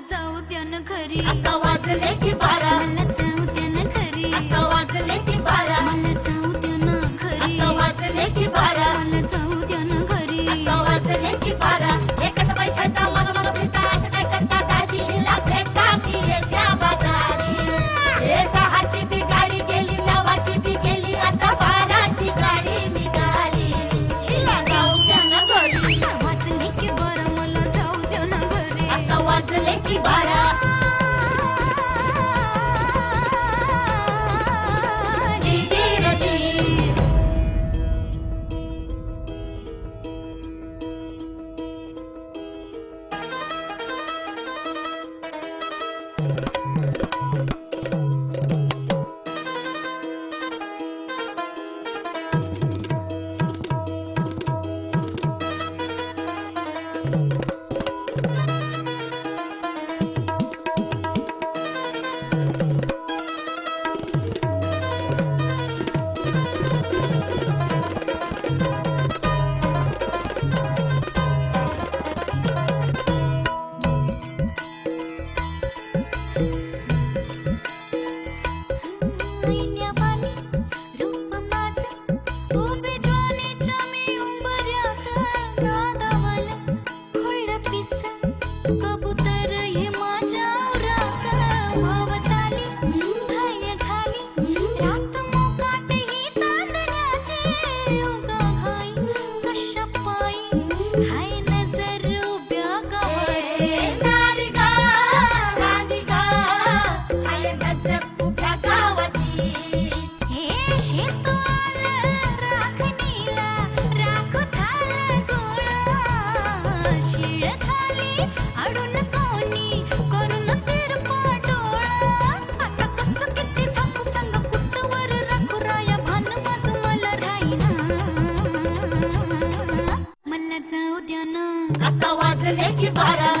जाऊ द्या ना घरी, आता वाजले की 12, मला जाऊ द्या ना घरी, आता वाजले की 12, मला जाऊ द्या ना घरी, आता वाजले की 12, मला जाऊ द्या ना घरी, आता वाजले की 12. एकच पैशाचा मग फिरता असं काय करता दाजीला भेटा की येत्या बाजारी. हे 6ची बी गाडी गेली, 9ची बी गेली, आता 12ची गाडी निघाली. हिला जाऊ द्या ना घरी, वाजले की 12, मला जाऊ द्या ना घरी, आता वाजले की 12. जी जी रे जी. मैन्यावानी रूप माझं उभे ज्वालेच्या मी उंबऱ्यात, नादावाला खुळं पिसं कबूतर हे माझ्या उरात. वावताली भय झाली रात मोकाट ही चांदण्याची, उगा घाई कशा पायी हाय नजर उभ्या गावाची. नारिका राधिका हाय धगधग उभ्या गावाची. हे शेत आलं राखणीला, राख झालं गोळा, शिळ खाली अडून कोणी करून तिरपा डोळा. आता कसं किती झाकू सांग कुठवर राखू राया, भान माझं मला राहीना, मला जाऊ द्या ना, आता वाजले की 12,